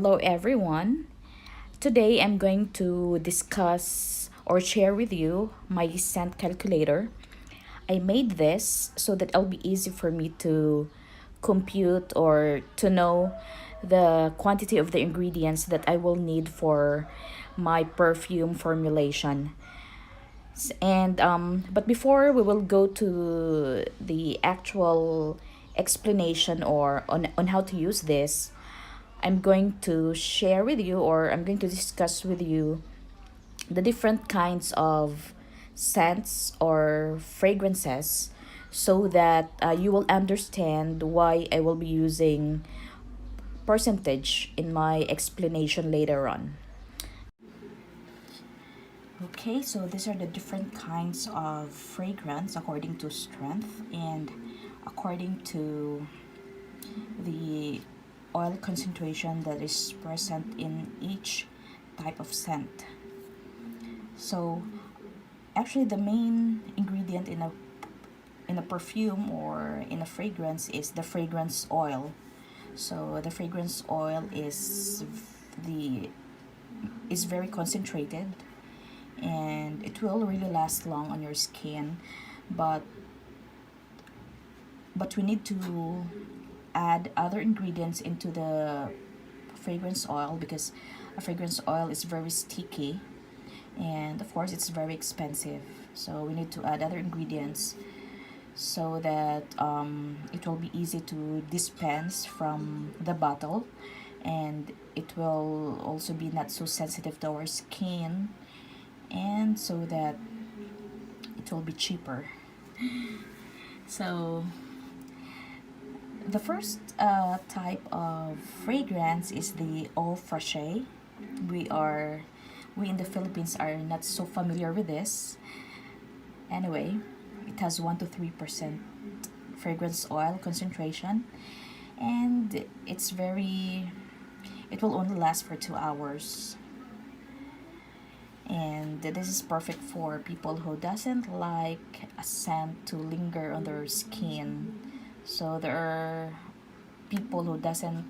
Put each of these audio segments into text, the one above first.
Hello everyone. Today I'm going to discuss or share with you my scent calculator. I made this so that it'll be easy for me to compute or to know the quantity of the ingredients that I will need for my perfume formulation. And but before we will go to the actual explanation or on how to use this, I'm going to share with you or I'm going to discuss with you the different kinds of scents or fragrances so that you will understand why I will be using percentage in my explanation later on. Okay, so these are the different kinds of fragrance according to strength and according to the oil concentration that is present in each type of scent. So actually the main ingredient in a perfume or in a fragrance is the fragrance oil. So the fragrance oil the is very concentrated and it will really last long on your skin, but we need to add other ingredients into the fragrance oil because a fragrance oil is very sticky and of course it's very expensive, so we need to add other ingredients so that it will be easy to dispense from the bottle, and it will also be not so sensitive to our skin, and so that it will be cheaper. So the first type of fragrance is the eau fraiche. We are we in the Philippines are not so familiar with this. Anyway, it has 1 to 3% fragrance oil concentration, and it will only last for 2 hours. And this is perfect for people who doesn't like a scent to linger on their skin. So there are people who doesn't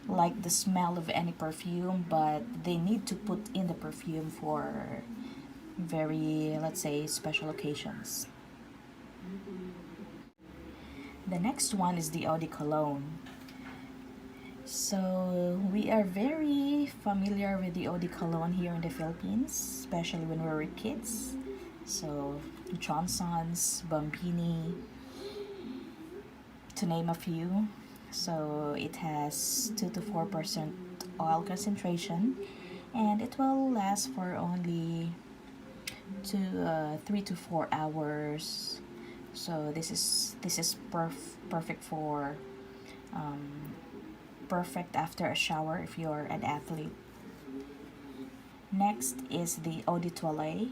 like the smell of any perfume, but they need to put in the perfume for very, let's say, special occasions. The next one is the eau de cologne. So we are very familiar with the eau de cologne here in the Philippines, especially when we were kids. So Johnson's, Bambini, to name a few. So it has 2 to 4% oil concentration, and it will last for only 3 to 4 hours. So this is perfect for perfect after a shower if you're an athlete. Next is the eau de toilette.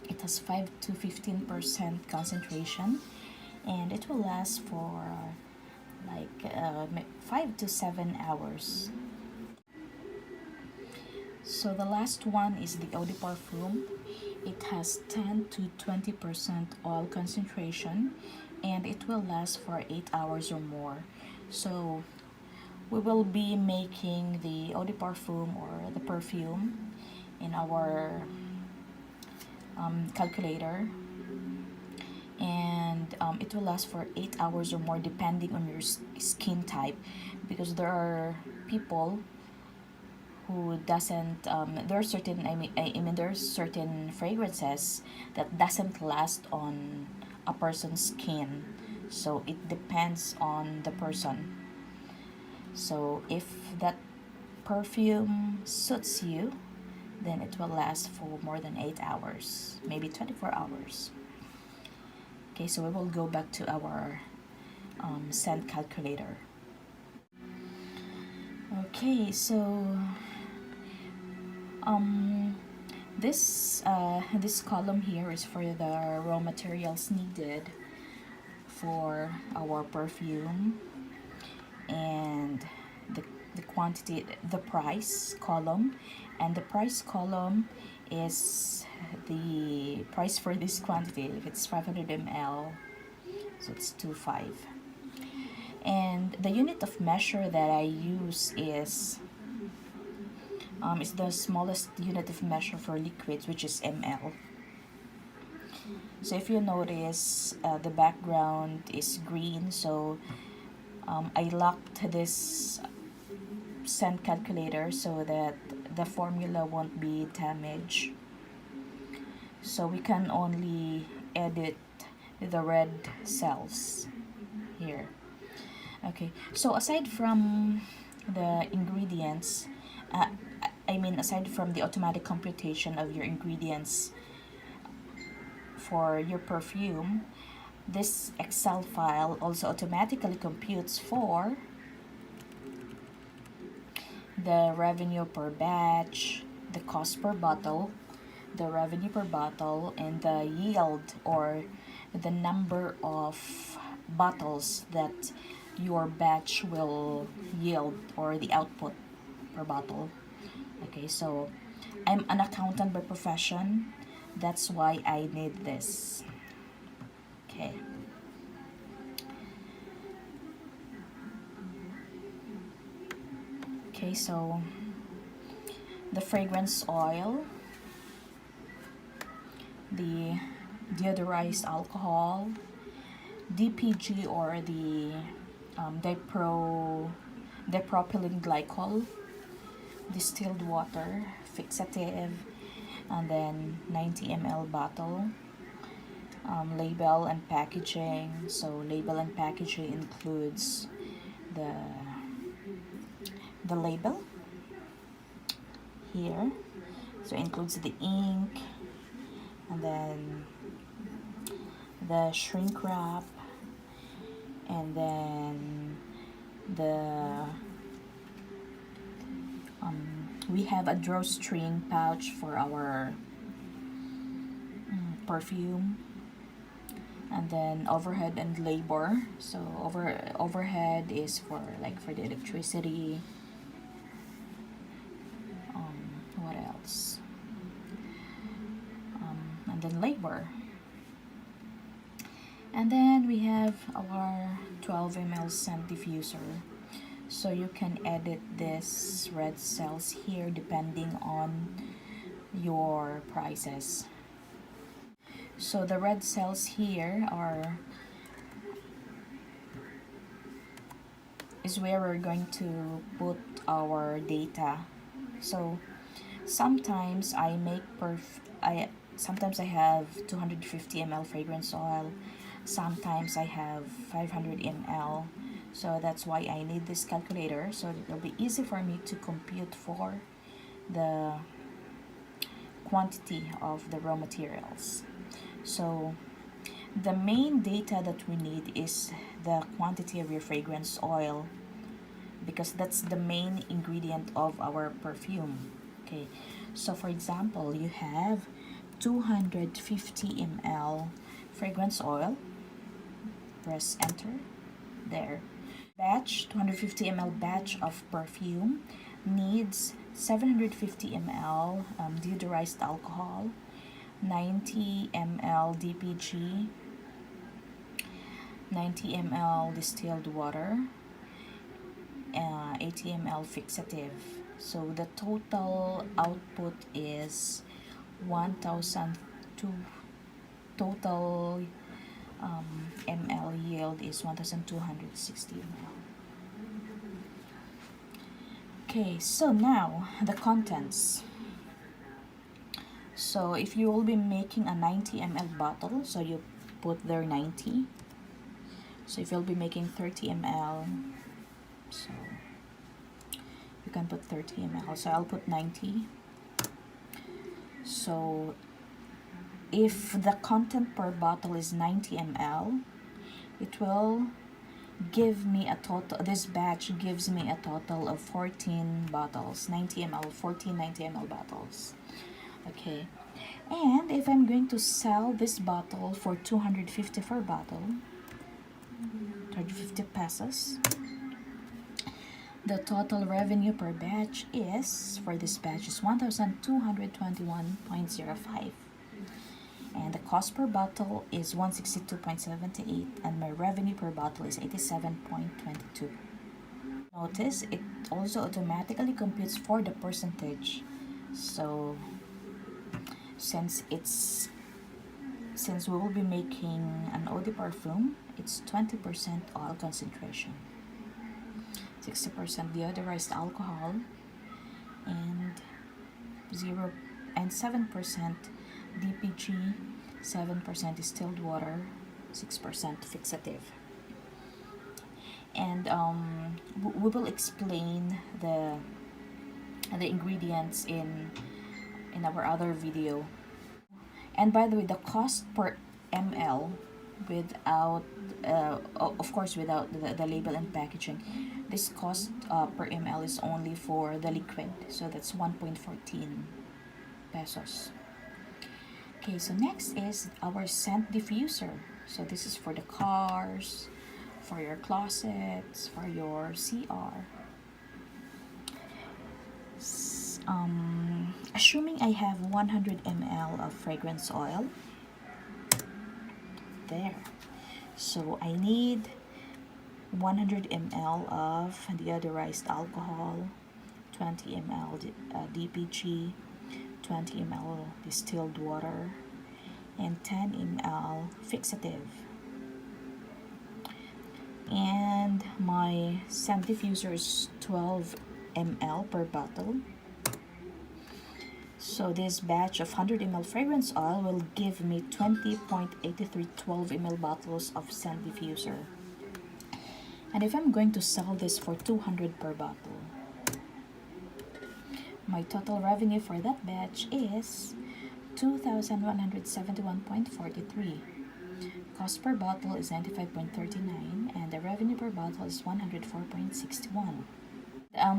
It has 5 to 15% concentration, and it will last for 5 to 7 hours. So the last one is the eau de parfum. It has 10 to 20% oil concentration, and it will last for 8 hours or more. So we will be making the eau de parfum or the perfume in our calculator, and it will last for 8 hours or more depending on your skin type, because there are people who doesn't there are certain there are certain fragrances that doesn't last on a person's skin, so it depends on the person. So if that perfume suits you, then it will last for more than 8 hours, maybe 24 hours. Okay, so we will go back to our scent calculator. Okay, so this column here is for the raw materials needed for our perfume, and the quantity, the price column, and the price column is the price for this quantity. If it's 500 ml, so it's 2.5. And the unit of measure that I use is is the smallest unit of measure for liquids, which is ml. So if you notice, the background is green, so I locked this cent calculator so that the formula won't be damaged. So we can only edit the red cells here. Okay, so aside from the ingredients, aside from the automatic computation of your ingredients for your perfume, this Excel file also automatically computes for the revenue per batch, the cost per bottle, the revenue per bottle, and the yield, or the number of bottles that your batch will yield, or the output per bottle. Okay, so I'm an accountant by profession. That's why I need this. Okay. Okay, so the fragrance oil, the deodorized alcohol, DPG, or the dipropylene glycol, distilled water, fixative, and then 90 ml bottle. Label and packaging. So label and packaging includes the label here. So it includes the ink, and then the shrink wrap, and then we have a drawstring pouch for our perfume, and then overhead and labor. So overhead is for the electricity. What else? And then labor. And then we have our 12 ml scent diffuser. So you can edit this red cells here depending on your prices. So the red cells here is where we're going to put our data. So sometimes I have 250 ml fragrance oil, sometimes I have 500 ml. So that's why I need this calculator, so it'll be easy for me to compute for the quantity of the raw materials. So the main data that we need is the quantity of your fragrance oil, because that's the main ingredient of our perfume. Okay, so for example, you have 250 ml fragrance oil. Press enter. There. Batch, 250 ml batch of perfume needs 750 ml deodorized alcohol, 90 ml DPG, 90 ml distilled water, 80 ml fixative. So the total output is 1,002. Total ml yield is 1,260 ml. Okay, so now the contents. So if you will be making a 90 ml bottle, so you put there 90. So if you'll be making 30 ml, so you can put 30 ml. So I'll put 90. So if the content per bottle is 90 ml, it will give me a total, this batch gives me a total of 14 bottles, 90 ml, 14 90 ml bottles. Okay, and if I'm going to sell this bottle for 250 per bottle, 250 pesos, the total revenue per batch is, for this batch, is 1,221.05. And the cost per bottle is 162.78, and my revenue per bottle is 87.22. Notice it also automatically computes for the percentage. So since we will be making an eau de parfum, it's 20% oil concentration, 60% deodorized alcohol, and 0 and 7% DPG, 7% distilled water, 6% fixative. And we will explain the ingredients in our other video. And by the way, the cost per ml, without of course without the label and packaging, this cost per ml is only for the liquid, so that's 1.14 pesos. Okay, so next is our scent diffuser. So this is for the cars, for your closets, for your CR. Assuming I have 100 ml of fragrance oil, there. So I need 100 ml of deodorized alcohol, 20 ml DPG, 20 ml distilled water, and 10 ml fixative. And my scent diffuser is 12 ml per bottle. So this batch of 100 ml fragrance oil will give me 20.83 12 ml bottles of scent diffuser. And if I'm going to sell this for 200 per bottle, my total revenue for that batch is 2,171.43. Cost per bottle is 95.39, and the revenue per bottle is 104.61.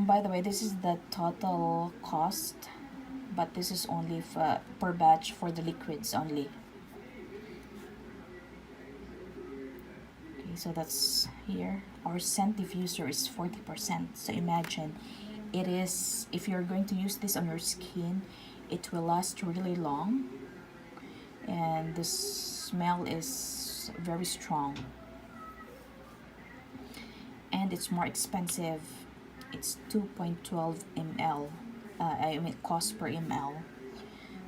By the way, this is the total cost, but this is only per batch for the liquids only. Okay, so that's here. Our scent diffuser is 40%. So imagine, it is, if you're going to use this on your skin, it will last really long, and the smell is very strong, and it's more expensive. It's 2.12 ml, cost per ml.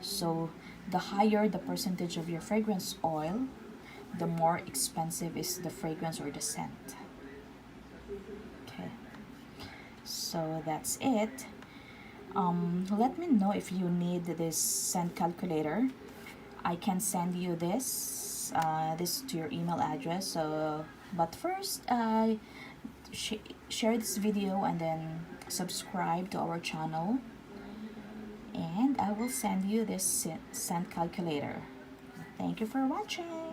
So the higher the percentage of your fragrance oil, the more expensive is the fragrance or the scent. Okay, so that's it. Let me know if you need this scent calculator. I can send you this to your email address. But first, share this video and then subscribe to our channel, and I will send you this scent calculator. Thank you for watching.